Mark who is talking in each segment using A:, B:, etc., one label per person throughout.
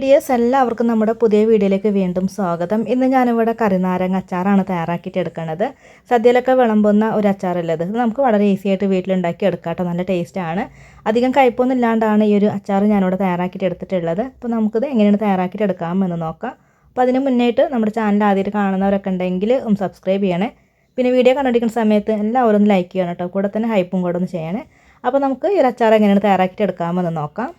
A: Dears എല്ലാവർക്കും നമ്മുടെ പുതിയ വീഡിയോയിലേക്ക് വീണ്ടും സ്വാഗതം. ഇന്ന് ഞാനിവിടെ കറിനാരങ്ങ അച്ചാറാണ് തയ്യാറാക്കിയിട്ട് എടുക്കുന്നത്. സദ്യയിലൊക്കെ വിളമ്പുന്ന ഒരു അച്ചാറുള്ളത്. ഇത് നമുക്ക് വളരെ ഈസി ആയിട്ട് വീട്ടിലുണ്ടാക്കി എടുക്കാം കേട്ടോ. നല്ല ടേസ്റ്റാണ്. അധികം കയ്പൊന്നും ഇല്ലാണ്ടാണ് ഈ ഒരു അച്ചാർ ഞാനിവിടെ തയ്യാറാക്കിയിട്ട് എടുത്തിട്ടുള്ളത്. അപ്പോൾ നമുക്കിത് എങ്ങനെയാണ് തയ്യാറാക്കിയിട്ട് എടുക്കാമെന്ന് നോക്കാം. അപ്പോൾ അതിന് മുന്നേയായിട്ട് നമ്മുടെ ചാനൽ ആദ്യമായിട്ട് കാണുന്നവരൊക്കെ ഉണ്ടെങ്കിൽ ഒന്ന് സബ്സ്ക്രൈബ് ചെയ്യണേ. പിന്നെ വീഡിയോ കണ്ടുപിടിക്കുന്ന സമയത്ത് എല്ലാവരും ഒന്ന് ലൈക്ക് ചെയ്യണം കേട്ടോ. കൂടെ തന്നെ ഹൈപ്പും കൂടെ ഒന്ന് ചെയ്യണേ. അപ്പോൾ നമുക്ക് ഈ ഒരു അച്ചാർ എങ്ങനെയാണ് തയ്യാറാക്കിയിട്ട് എടുക്കാമെന്ന് നോക്കാം.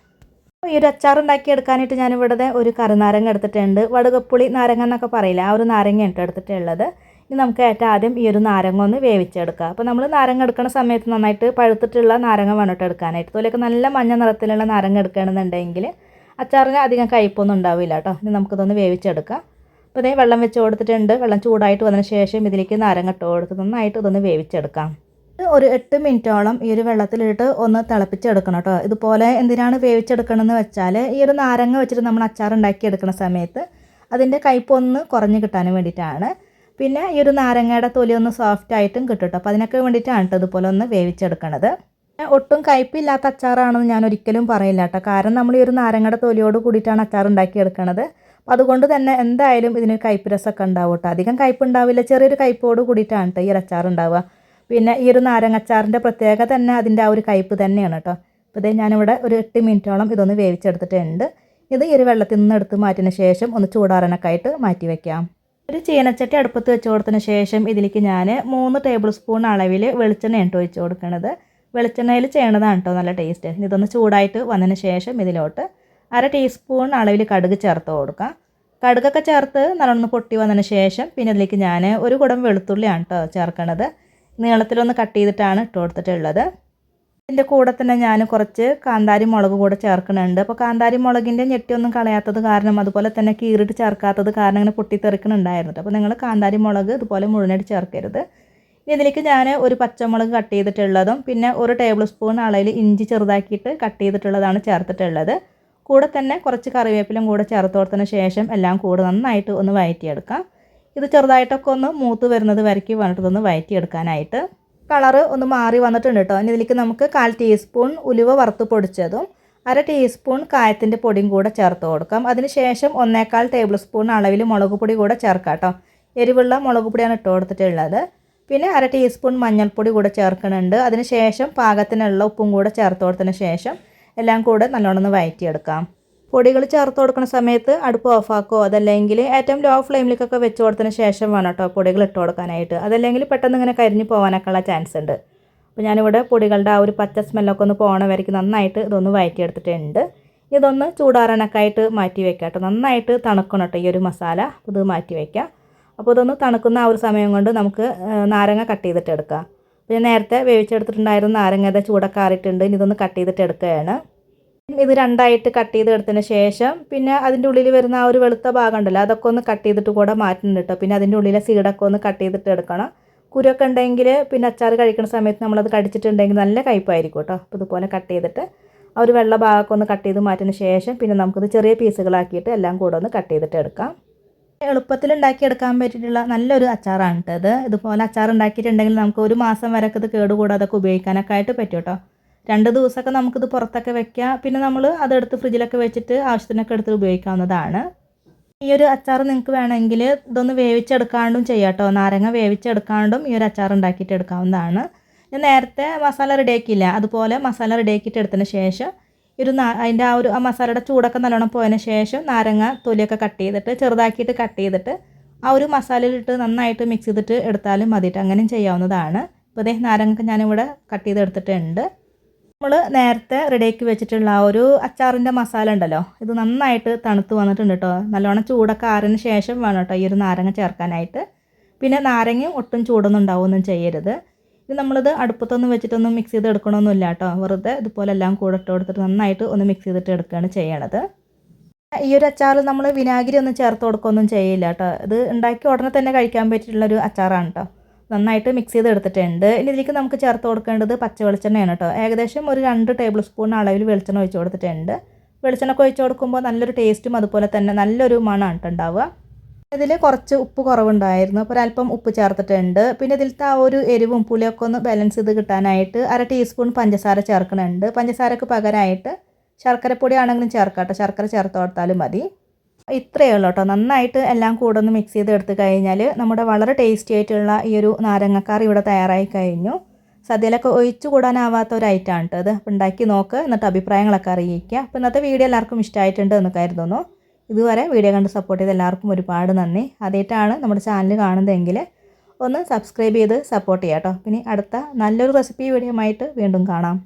A: ഈ ഒരു അച്ചാർ ഉണ്ടാക്കിയെടുക്കാനായിട്ട് ഞാനിവിടെ ഒരു കറിനാരങ്ങ എടുത്തിട്ടുണ്ട്. വടുകപ്പുളി നാരങ്ങ എന്നൊക്കെ പറയില്ല, ആ ഒരു നാരങ്ങ ഇട്ട് എടുത്തിട്ടുള്ളത്. ഇനി നമുക്ക് ഏറ്റവും ആദ്യം ഈ ഒരു നാരങ്ങ ഒന്ന് വേവിച്ചെടുക്കുക. അപ്പോൾ നമ്മൾ നാരങ്ങ എടുക്കുന്ന സമയത്ത് നന്നായിട്ട് പഴുത്തിട്ടുള്ള നാരങ്ങ വേണ്ടിട്ട് എടുക്കാനായിട്ട്. അതുപോലെയൊക്കെ നല്ല മഞ്ഞ നിറത്തിലുള്ള നാരങ്ങ എടുക്കുകയാണെന്നുണ്ടെങ്കിൽ അച്ചാറിന് അധികം കയ്പൊന്നും ഉണ്ടാവില്ല കേട്ടോ. ഇനി നമുക്കിതൊന്ന് വേവിച്ചെടുക്കാം. അപ്പോൾ ഇതേ വെള്ളം വെച്ച് കൊടുത്തിട്ടുണ്ട്. വെള്ളം ചൂടായിട്ട് വന്നതിന് ശേഷം ഇതിലേക്ക് നാരങ്ങ ഇട്ട് കൊടുത്ത് നന്നായിട്ട് ഇതൊന്ന് വേവിച്ചെടുക്കാം. ഒരു 8 മിനിറ്റോളം ഈ ഒരു വെള്ളത്തിലിട്ട് ഒന്ന് തിളപ്പിച്ചെടുക്കണം കേട്ടോ. ഇതുപോലെ എന്തിനാണ് വേവിച്ചെടുക്കണമെന്ന് വെച്ചാൽ ഈ ഒരു നാരങ്ങ വെച്ചിട്ട് നമ്മൾ അച്ചാർ ഉണ്ടാക്കിയെടുക്കുന്ന സമയത്ത് അതിൻ്റെ കയ്പൊന്ന് കുറഞ്ഞ് കിട്ടാൻ വേണ്ടിയിട്ടാണ്. പിന്നെ ഈ ഒരു നാരങ്ങയുടെ തൊലി ഒന്ന് സോഫ്റ്റ് ആയിട്ടും കിട്ടും കേട്ടോ. അപ്പോൾ അതിനൊക്കെ വേണ്ടിയിട്ടാണ് കേട്ടോ ഇതുപോലെ ഒന്ന് വേവിച്ചെടുക്കണത്. ഒട്ടും കയ്പില്ലാത്ത അച്ചാറാണെന്ന് ഞാൻ ഒരിക്കലും പറയില്ല കേട്ടോ. കാരണം നമ്മൾ ഈ ഒരു നാരങ്ങയുടെ തൊലിയോട് കൂടിയിട്ടാണ് അച്ചാർ ഉണ്ടാക്കിയെടുക്കണത്. അപ്പോൾ അതുകൊണ്ട് തന്നെ എന്തായാലും ഇതിന് കയ്പ് രസമൊക്കെ ഉണ്ടാവും കേട്ടോ. അധികം കയ്പ് ഉണ്ടാവില്ല, ചെറിയൊരു കയ്പോട് കൂടിയിട്ടാണ് കേട്ടോ ഈ ഒരു അച്ചാർ ഉണ്ടാവുക. പിന്നെ ഈ ഒരു നാരങ്ങച്ചാറിൻ്റെ പ്രത്യേകത തന്നെ അതിൻ്റെ ആ ഒരു കയ്പ് തന്നെയാണ് കേട്ടോ. അപ്പോൾ ഇതേ ഞാനിവിടെ ഒരു 8 മിനിറ്റോളം ഇതൊന്ന് വേവിച്ചെടുത്തിട്ടുണ്ട്. ഇത് ഈ ഒരു വെള്ളത്തിൽ നിന്ന് എടുത്ത് മാറ്റിയതിന് ശേഷം ഒന്ന് ചൂടാറാനൊക്കെ ആയിട്ട് മാറ്റി വയ്ക്കാം. ഒരു ചീനച്ചട്ടി അടുപ്പത്ത് വെച്ച് കൊടുത്തതിന് ശേഷം ഇതിലേക്ക് ഞാൻ 3 ടേബിൾ സ്പൂൺ അളവിൽ വെളിച്ചെണ്ണ ഇട്ട് ഒഴിച്ച് കൊടുക്കുന്നത്. വെളിച്ചെണ്ണയിൽ ചെയ്യണതാണ് കേട്ടോ നല്ല ടേസ്റ്റ്. ഇതൊന്ന് ചൂടായിട്ട് വന്നതിന് ശേഷം ഇതിലോട്ട് 1/2 ടീസ്പൂൺ അളവിൽ കടുക് ചേർത്ത് കൊടുക്കാം. കടുകൊക്കെ ചേർത്ത് നല്ലോണം പൊട്ടി വന്നതിന് ശേഷം പിന്നെ ഇതിലേക്ക് ഞാൻ ഒരു കുടം വെളുത്തുള്ളിയാണ് കേട്ടോ ചേർക്കണത്. നീളത്തിലൊന്ന് കട്ട് ചെയ്തിട്ടാണ് ഇട്ട് കൊടുത്തിട്ടുള്ളത്. ഇതിൻ്റെ കൂടെ തന്നെ ഞാൻ കുറച്ച് കാന്താരി മുളക് കൂടെ ചേർക്കുന്നുണ്ട്. അപ്പോൾ കാന്താരി മുളകിൻ്റെ ഞെട്ടിയൊന്നും കളയാത്തത് കാരണം, അതുപോലെ തന്നെ കീറിയിട്ട് ചേർക്കാത്തത് കാരണം ഇങ്ങനെ പൊട്ടിത്തെറിക്കുന്നുണ്ടായിരുന്നു. അപ്പോൾ നിങ്ങൾ കാന്താരി മുളക് ഇതുപോലെ മുഴുവനായിട്ട് ചേർക്കരുത്. ഇനി ഇതിലേക്ക് ഞാൻ ഒരു പച്ചമുളക് കട്ട് ചെയ്തിട്ടുള്ളതും പിന്നെ 1 ടേബിൾ സ്പൂൺ അളവിൽ ഇഞ്ചി ചെറുതാക്കിയിട്ട് കട്ട് ചെയ്തിട്ടുള്ളതാണ് ചേർത്തിട്ടുള്ളത്. കൂടെ തന്നെ കുറച്ച് കറിവേപ്പിലും കൂടെ ചേർത്ത് കൊടുത്തതിന് ശേഷം എല്ലാം കൂടെ നന്നായിട്ട് ഒന്ന് വഴറ്റിയെടുക്കാം. ഇത് ചെറുതായിട്ടൊക്കെ ഒന്ന് മൂത്ത് വരുന്നത് വരയ്ക്ക് വേണ്ടിയിട്ട് ഒന്ന് വഴറ്റിയെടുക്കാനായിട്ട്. കളറ് ഒന്ന് മാറി വന്നിട്ടുണ്ട് കേട്ടോ. ഇനി ഇതിലേക്ക് നമുക്ക് 1/4 ടീസ്പൂൺ ഉലുവ വറുത്ത് പൊടിച്ചതും 1/2 ടീസ്പൂൺ കായത്തിൻ്റെ പൊടിയും കൂടെ ചേർത്ത് കൊടുക്കാം. അതിന് ശേഷം 1/4 ടേബിൾ സ്പൂൺ അളവിൽ മുളക് പൊടി കൂടെ ചേർക്കാം കേട്ടോ. എരിവുള്ള മുളക് പൊടിയാണ് ഇട്ട് കൊടുത്തിട്ടുള്ളത്. പിന്നെ 1/2 ടീസ്പൂൺ മഞ്ഞൾപ്പൊടി കൂടെ ചേർക്കുന്നുണ്ട്. അതിന് ശേഷം പാകത്തിനുള്ള ഉപ്പും കൂടെ ചേർത്ത് കൊടുത്തതിന് ശേഷം എല്ലാം കൂടെ നല്ലോണം ഒന്ന് വഴറ്റിയെടുക്കാം. പൊടികൾ ചേർത്ത് കൊടുക്കുന്ന സമയത്ത് അടുപ്പ് ഓഫാക്കോ, അതല്ലെങ്കിൽ ഏറ്റവും ലോ ഫ്ലെയിമിലേക്കൊക്കെ വെച്ച് കൊടുത്തതിന് ശേഷം വേണം കേട്ടോ പൊടികൾ ഇട്ട് കൊടുക്കാനായിട്ട്. അതല്ലെങ്കിൽ പെട്ടെന്ന് ഇങ്ങനെ കരിഞ്ഞ് പോകാനൊക്കെ ഉള്ള ചാൻസ് ഉണ്ട്. അപ്പോൾ ഞാനിവിടെ പൊടികളുടെ ആ ഒരു പച്ച സ്മെല്ലൊക്കെ ഒന്ന് പോകണ വരയ്ക്ക് നന്നായിട്ട് ഇതൊന്ന് വഴറ്റിയെടുത്തിട്ടുണ്ട്. ഇതൊന്ന് ചൂടാറാനൊക്കെ ആയിട്ട് മാറ്റി വെക്കാം കേട്ടോ. നന്നായിട്ട് തണുക്കണം കേട്ടോ ഈ ഒരു മസാല. ഇത് മാറ്റി വയ്ക്കാം. അപ്പോൾ ഇതൊന്ന് തണുക്കുന്ന ആ ഒരു സമയം കൊണ്ട് നമുക്ക് നാരങ്ങ കട്ട് ചെയ്തിട്ട് എടുക്കാം. അപ്പോൾ ഞാൻ നേരത്തെ വേവിച്ചെടുത്തിട്ടുണ്ടായിരുന്ന നാരങ്ങ ചൂടൊക്കെ ആറിയിട്ടുണ്ട്. ഇനി ഇതൊന്ന് കട്ട് ചെയ്തിട്ട് എടുക്കുകയാണ്. ഇത് രണ്ടായിട്ട് കട്ട് ചെയ്ത് എടുത്തതിന് ശേഷം പിന്നെ അതിൻ്റെ ഉള്ളിൽ വരുന്ന ആ ഒരു വെളുത്ത ഭാഗം ഉണ്ടല്ലോ, അതൊക്കെ ഒന്ന് കട്ട് ചെയ്തിട്ട് കൂടെ മാറ്റുന്നുണ്ട് കേട്ടോ. പിന്നെ അതിൻ്റെ ഉള്ളിലെ സീഡൊക്കെ ഒന്ന് കട്ട് ചെയ്തിട്ട് എടുക്കണം. കുരുവൊക്കെ ഉണ്ടെങ്കിൽ പിന്നെ അച്ചാർ കഴിക്കുന്ന സമയത്ത് നമ്മളത് കടിച്ചിട്ടുണ്ടെങ്കിൽ നല്ല കയ്പ്പായിരിക്കും കേട്ടോ. അപ്പോൾ ഇതുപോലെ കട്ട് ചെയ്തിട്ട് ആ ഒരു വെള്ള ഭാഗമൊക്കെ ഒന്ന് കട്ട് ചെയ്ത് മാറ്റിയതിന് ശേഷം പിന്നെ നമുക്കിത് ചെറിയ പീസുകളാക്കിയിട്ട് എല്ലാം കൂടെ ഒന്ന് കട്ട് ചെയ്തിട്ട് എടുക്കാം. എളുപ്പത്തിൽ ഉണ്ടാക്കിയെടുക്കാൻ പറ്റിയിട്ടുള്ള നല്ലൊരു അച്ചാറാണ് കേട്ടോ. ഇതുപോലെ അച്ചാർ ഉണ്ടാക്കിയിട്ടുണ്ടെങ്കിൽ നമുക്ക് 1 മാസം വരെയൊക്കെ ഇത് കേടുകൂടാതൊക്കെ ഉപയോഗിക്കാനൊക്കെ ആയിട്ട് പറ്റും കേട്ടോ. 2 ദിവസമൊക്കെ നമുക്കിത് പുറത്തൊക്കെ വെക്കാം. പിന്നെ നമ്മൾ അതെടുത്ത് ഫ്രിഡ്ജിലൊക്കെ വെച്ചിട്ട് ആവശ്യത്തിനൊക്കെ എടുത്ത് ഉപയോഗിക്കാവുന്നതാണ്. ഈ ഒരു അച്ചാർ നിങ്ങൾക്ക് വേണമെങ്കിൽ ഇതൊന്ന് വേവിച്ചെടുക്കാണ്ടും ചെയ്യാം കേട്ടോ. നാരങ്ങ വേവിച്ചെടുക്കാണ്ടും ഈ ഒരു അച്ചാർ ഉണ്ടാക്കിയിട്ട് എടുക്കാവുന്നതാണ്. ഞാൻ നേരത്തെ മസാല റെഡിയാക്കിയില്ല, അതുപോലെ മസാല റെഡിയാക്കിയിട്ട് എടുത്തതിന് ശേഷം അതിൻ്റെ ആ ഒരു മസാലയുടെ ചൂടൊക്കെ നല്ലോണം പോയതിന് ശേഷം നാരങ്ങ തൊലിയൊക്കെ കട്ട് ചെയ്തിട്ട് ചെറുതാക്കിയിട്ട് കട്ട് ചെയ്തിട്ട് ആ ഒരു മസാലയിലിട്ട് നന്നായിട്ട് മിക്സ് ചെയ്തിട്ട് എടുത്താലും മതിയിട്ട് അങ്ങനെയും ചെയ്യാവുന്നതാണ്. അപ്പോൾ അതേ നാരങ്ങ ഞാനിവിടെ കട്ട് ചെയ്ത് എടുത്തിട്ടുണ്ട്. നമ്മൾ നേരത്തെ റെഡിയാക്കി വെച്ചിട്ടുള്ള ആ ഒരു അച്ചാറിൻ്റെ മസാല ഉണ്ടല്ലോ, ഇത് നന്നായിട്ട് തണുത്ത് വന്നിട്ടുണ്ട് കേട്ടോ. നല്ലോണം ചൂടൊക്കെ ആറിന് ശേഷം വേണം കേട്ടോ ഈ ഒരു നാരങ്ങ ചേർക്കാനായിട്ട്. പിന്നെ നാരങ്ങയും ഒട്ടും ചൂടൊന്നും ഉണ്ടാവുകയൊന്നും ചെയ്യരുത്. ഇത് നമ്മളിത് അടുപ്പത്തൊന്നും വെച്ചിട്ടൊന്നും മിക്സ് ചെയ്ത് എടുക്കണമെന്നില്ല കേട്ടോ. വെറുതെ ഇതുപോലെ എല്ലാം കൂടെ ഇട്ട് കൊടുത്തിട്ട് നന്നായിട്ട് ഒന്ന് മിക്സ് ചെയ്തിട്ട് എടുക്കുകയാണ് ചെയ്യണത്. ഈ ഒരു അച്ചാർ നമ്മൾ വിനാഗിരി ഒന്നും ചേർത്ത് കൊടുക്കുകയൊന്നും ചെയ്യില്ല കേട്ടോ. ഇത് ഉണ്ടാക്കി ഉടനെ തന്നെ കഴിക്കാൻ പറ്റിയിട്ടുള്ളൊരു അച്ചാറാണ് കേട്ടോ. നന്നായിട്ട് മിക്സ് ചെയ്ത് എടുത്തിട്ടുണ്ട്. ഇനി ഇതിലേക്ക് നമുക്ക് ചേർത്ത് കൊടുക്കേണ്ടത് പച്ച വെളിച്ചെണ്ണയാണ് കേട്ടോ. ഏകദേശം ഒരു 2 ടേബിൾ സ്പൂൺ അളവിൽ വെളിച്ചെണ്ണ ഒഴിച്ച് കൊടുത്തിട്ടുണ്ട്. വെളിച്ചെണ്ണ ഒഴിച്ച് കൊടുക്കുമ്പോൾ നല്ലൊരു ടേസ്റ്റും അതുപോലെ തന്നെ നല്ലൊരു മണമാണ് കേട്ടോ ഉണ്ടാവുക. ഇതിൽ കുറച്ച് ഉപ്പ് കുറവുണ്ടായിരുന്നു, അപ്പോൾ ഒരല്പം ഉപ്പ് ചേർത്തിട്ടുണ്ട്. പിന്നെ ഇതിലത്തെ ആ ഒരു എരിവും പുളിയൊക്കെ ഒന്ന് ബാലൻസ് ചെയ്ത് കിട്ടാനായിട്ട് 1/2 ടീസ്പൂൺ പഞ്ചസാര ചേർക്കുന്നുണ്ട്. പഞ്ചസാരക്ക് പകരമായിട്ട് ശർക്കരപ്പൊടി ആണെങ്കിലും ചേർക്കാം കേട്ടോ, ശർക്കര ചേർത്ത് കൊടുത്താലും മതി. ഇത്രയേ ഉള്ളൂ കേട്ടോ. നന്നായിട്ട് എല്ലാം കൂടെ ഒന്ന് മിക്സ് ചെയ്തെടുത്ത് കഴിഞ്ഞാൽ നമ്മുടെ വളരെ ടേസ്റ്റി ആയിട്ടുള്ള ഈ ഒരു നാരങ്ങക്കറി ഇവിടെ തയ്യാറായി കഴിഞ്ഞു. സദ്യയിലൊക്കെ ഒഴിച്ചു കൂടാനാവാത്ത ഒരു ഐറ്റമാണ് കേട്ടോ ഇത്. അപ്പോൾ ഉണ്ടാക്കി നോക്ക്, എന്നിട്ട് അഭിപ്രായങ്ങളൊക്കെ അറിയിക്കുക. അപ്പോൾ ഇന്നത്തെ വീഡിയോ എല്ലാവർക്കും ഇഷ്ടമായിട്ടുണ്ട് എന്ന് കരുതുന്നു. ഇതുവരെ വീഡിയോ കണ്ട് സപ്പോർട്ട് ചെയ്ത എല്ലാവർക്കും ഒരുപാട് നന്ദി. ആദ്യമായിട്ടാണ് നമ്മുടെ ചാനൽ കാണുന്നതെങ്കിൽ ഒന്ന് സബ്സ്ക്രൈബ് ചെയ്ത് സപ്പോർട്ട് ചെയ്യാം കേട്ടോ. പിന്നെ അടുത്ത നല്ലൊരു റെസിപ്പി വീഡിയോ ആയിട്ട് വീണ്ടും കാണാം.